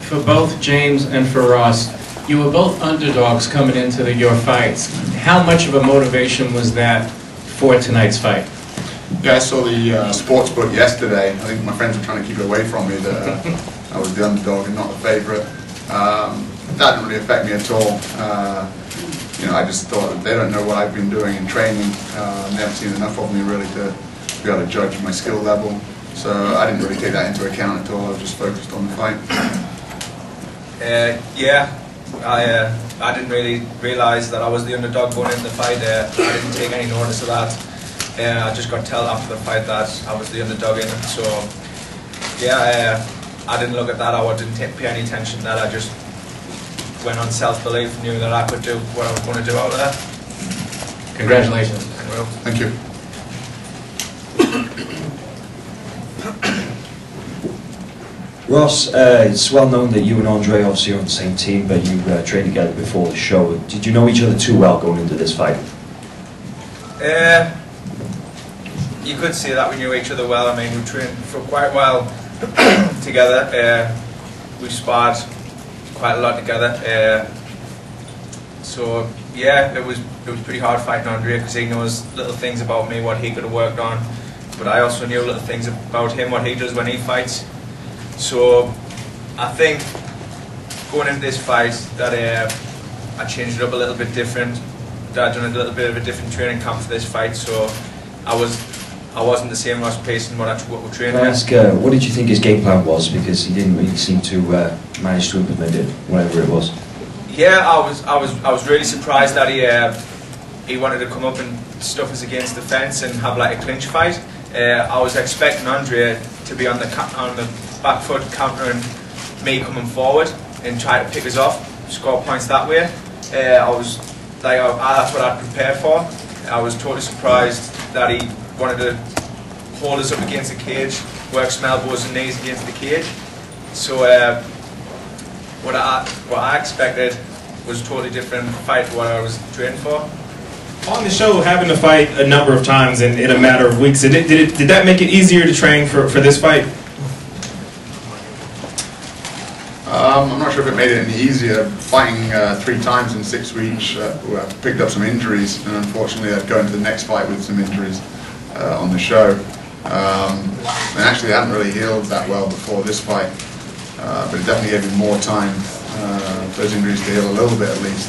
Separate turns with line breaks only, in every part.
for both James and for Ross, you were both underdogs coming into your fights. How much of a motivation was that for tonight's fight?
Yeah, I saw the sports book yesterday. I think my friends were trying to keep it away from me that I was the underdog and not the favourite. That didn't really affect me at all. You know, I just thought that they don't know what I've been doing in training. They haven't seen enough of me really to be able to judge my skill level. So I didn't really take that into account at all. I was just focused on the fight.
Yeah, I didn't really realise that I was the underdog going into the fight. I didn't take any notice of that. I just got told after the fight that I was the underdog in it. So yeah, I didn't look at that. I didn't pay any attention to that. I just went on self-belief, knew that I could do what I was going to do out there.
Congratulations.
Thank you.
Ross, it's well known that you and Andre obviously are on the same team, but you trained together before the show. Did you know each other too well going into this fight?
You could say that we knew each other well. I mean, we trained for quite a while together. We sparred quite a lot together. So yeah, it was pretty hard fighting Andre because he knows little things about me, what he could have worked on. But I also knew little things about him, what he does when he fights. So I think going into this fight that I changed it up a little bit different. That I'd done a little bit of a different training camp for this fight. So I wasn't the same Ross Pearson what we trained
Can I ask, what did you think his game plan was? Because he didn't really seem to manage to implement it, whatever it was.
Yeah, I was really surprised that he wanted to come up and stuff us against the fence and have like a clinch fight. I was expecting Andre to be on the back foot countering me coming forward and try to pick us off, score points that way. That's what I'd prepared for. I was totally surprised that he wanted to hold us up against the cage, work some elbows and knees against the cage. So what I expected was a totally different fight to what I was training for.
On the show, having to fight a number of times in a matter of weeks, did that make it easier to train for this fight?
I'm not sure if it made it any easier. Fighting 3 times in 6 weeks, I picked up some injuries, and unfortunately I'd go into the next fight with some injuries on the show. And actually I hadn't really healed that well before this fight, but it definitely gave me more time for those injuries to heal a little bit at least.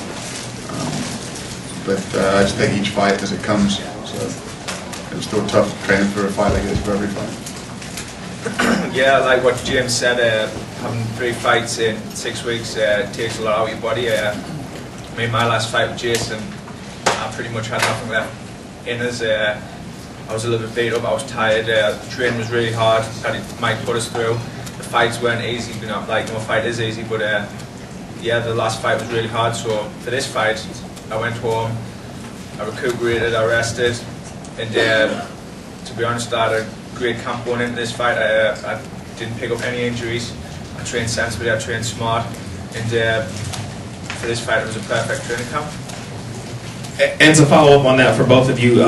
But I just take each fight as it comes, so it was still tough training for a fight like this for every fight.
Yeah, like what James said, having 3 fights in 6 weeks takes a lot out of your body. I mean, my last fight with Jason, I pretty much had nothing left in us. I was a little bit beat up, I was tired, the training was really hard that he might put us through. The fights weren't easy, you know, like no fight is easy, but yeah, the last fight was really hard. So for this fight, I went home, I recuperated, I rested, and to be honest, I had a great camp going into this fight. I didn't pick up any injuries. I trained sensibly, I trained smart, and for this fight it was a perfect training camp.
And to follow up on that for both of you,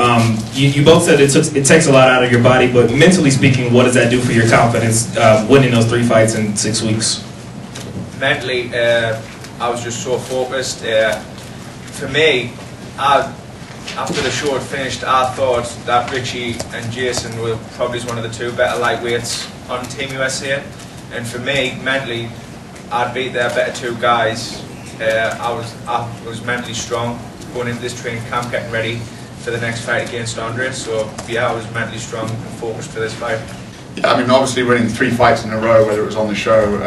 you both said it takes a lot out of your body, but mentally speaking, what does that do for your confidence, winning those 3 fights in 6 weeks?
Mentally, I was just so focused. For me, after the show had finished, I thought that Richie and Jason were probably one of the 2 better lightweights on Team USA. And for me, mentally, I'd beat their better 2 guys. I was mentally strong going into this training camp, getting ready for the next fight against Andre. So yeah, I was mentally strong and focused for this fight.
Yeah, I mean, obviously winning 3 fights in a row, whether it was on the show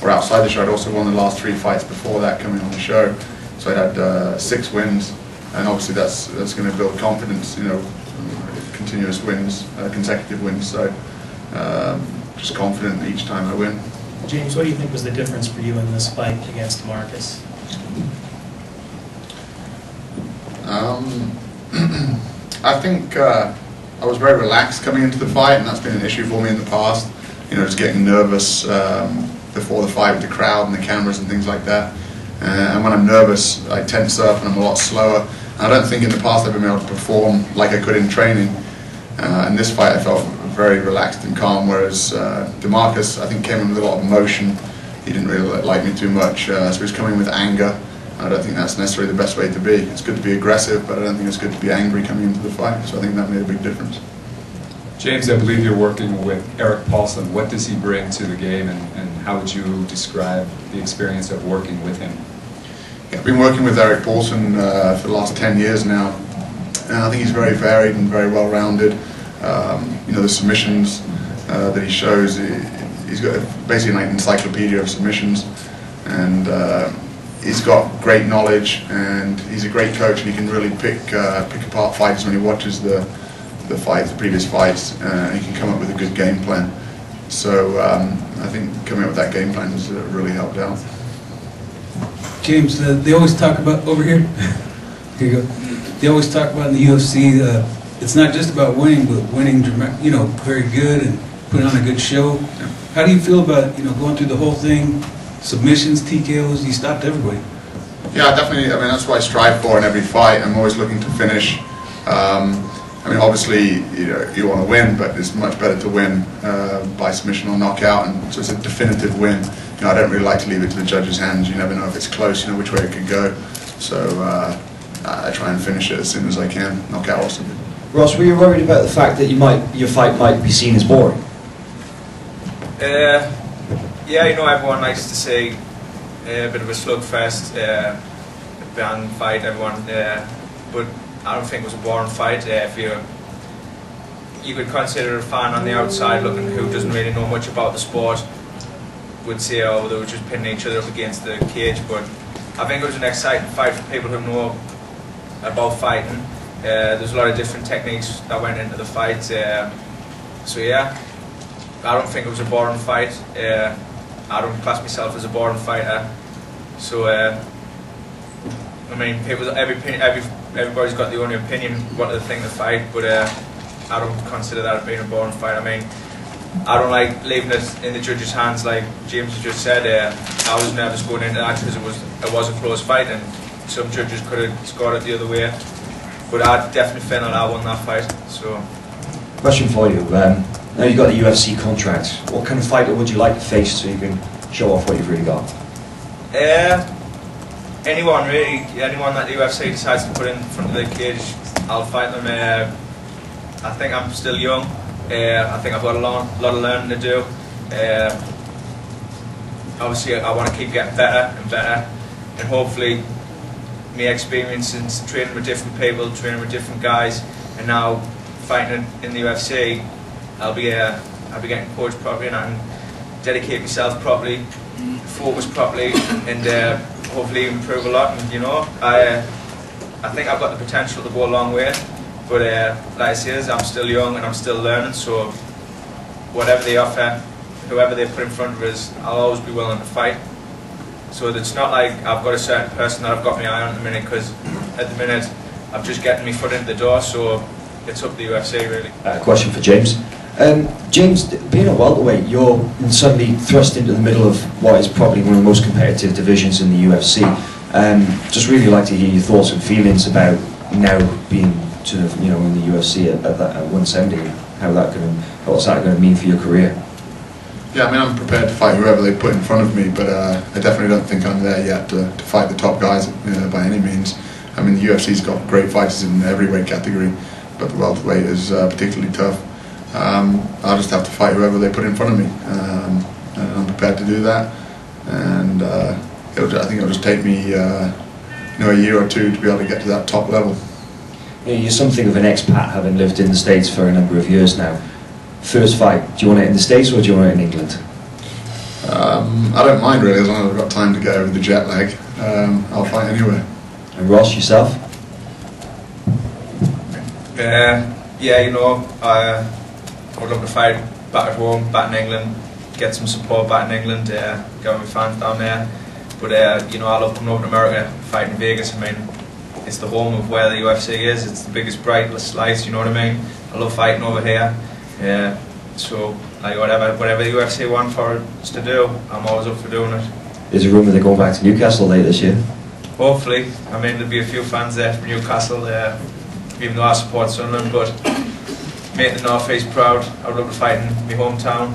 or outside the show, I'd also won the last 3 fights before that coming on the show. So I had 6 wins, and obviously that's going to build confidence, you know, continuous wins, consecutive wins. So just confident each time I win.
James, what do you think was the difference for you in this fight against Marcus?
I think I was very relaxed coming into the fight, and that's been an issue for me in the past. You know, just getting nervous before the fight with the crowd and the cameras and things like that. And when I'm nervous, I tense up and I'm a lot slower. I don't think in the past I've been able to perform like I could in training. In this fight I felt very relaxed and calm, whereas DeMarcus, I think, came in with a lot of emotion he didn't really like me too much, so he's coming with anger. I don't think that's necessarily the best way to be. It's good to be aggressive, but I don't think it's good to be angry coming into the fight, so I think that made a big difference.
James, I believe you're working with Erik Paulson. What does he bring to the game, and how would you describe the experience of working with him?
Yeah, I've been working with Erik Paulson for the last 10 years now, and I think he's very varied and very well-rounded. You know, the submissions that he shows, he's got basically an encyclopedia of submissions, and he's got great knowledge, and he's a great coach, and he can really pick apart fights when he watches the previous fights, and he can come up with a good game plan. So I think coming up with that game plan has really helped out.
James, they always talk about, over here, here you go, they always talk about in the UFC, it's not just about winning, but winning, you know, very good and putting on a good show.
Yeah.
How do you feel about, you know, going through the whole thing, submissions, TKOs, you stopped everybody?
Yeah, definitely. I mean, that's what I strive for in every fight. I'm always looking to finish. I mean, obviously, you want to win, but it's much better to win by submission or knockout, and so it's a definitive win. You know, I don't really like to leave it to the judge's hands. You never know if it's close, you know, which way it could go. So I try and finish it as soon as I can, knockout or something.
Ross, were you worried about the fact that your fight might be seen as boring?
Yeah, you know, everyone likes to say a bit of a slugfest, band fight, everyone, but I don't think it was a boring fight. If you could consider a fan on the outside looking who doesn't really know much about the sport, would say, oh, they were just pinning each other up against the cage, but I think it was an exciting fight for people who know about fighting. There's a lot of different techniques that went into the fight, so yeah, I don't think it was a boring fight. I don't class myself as a boring fighter, so I mean, everybody's got their own opinion what they think of the fight, but I don't consider that being a boring fight. I mean, I don't like leaving it in the judges' hands, like James has just said. I was nervous going into that because it was a close fight, and some judges could have scored it the other way. But I definitely feel that I won that fight. So,
Question for you. Now you've got the UFC contract. What kind of fighter would you like to face so you can show off what you've really got?
Anyone really. Anyone that the UFC decides to put in front of the cage, I'll fight them. I think I'm still young. I think I've got a lot of learning to do. Obviously, I want to keep getting better and better, and hopefully, my experience in training with different people, training with different guys, and now fighting in the UFC, I'll be getting coached properly, and I can dedicate myself properly, focus properly, and hopefully improve a lot. And you know, I think I've got the potential to go a long way. But like I say, I'm still young and I'm still learning, so whatever they offer, whoever they put in front of us, I'll always be willing to fight. So it's not like I've got a certain person that I've got my eye on at the minute, because at the minute I'm just getting my foot into the door, so it's up to the UFC really.
Question for James. James, being a welterweight, you're suddenly thrust into the middle of what is probably one of the most competitive divisions in the UFC. Just really like to hear your thoughts and feelings about now being sort of, you know, in the UFC at 170. What's that going to mean for your career?
Yeah, I mean, I'm prepared to fight whoever they put in front of me, but I definitely don't think I'm there yet to fight the top guys by any means. I mean, the UFC's got great fighters in every weight category, but the welterweight is particularly tough. I'll just have to fight whoever they put in front of me, and I'm prepared to do that. And I think it'll just take me a year or two to be able to get to that top level.
You're something of an expat, having lived in the States for a number of years now. First fight, do you want it in the States or do you want it in England?
I don't mind really, as long as I've got time to get over the jet lag. I'll fight anywhere.
And Ross, yourself?
Yeah, you know, I would love to fight back at home, back in England, get some support back in England, get my fans down there. But you know, I love coming over to America, fighting in Vegas. I mean, it's the home of where the UFC is. It's the biggest, brightest lights. You know what I mean? I love fighting over here. So like whatever the UFC want for us to do, I'm always up for doing it.
There's a rumour they're going back to Newcastle later this year.
Hopefully. I mean, there'll be a few fans there from Newcastle, even though I support Sunderland, but make the North East proud. I would love to fight in my hometown.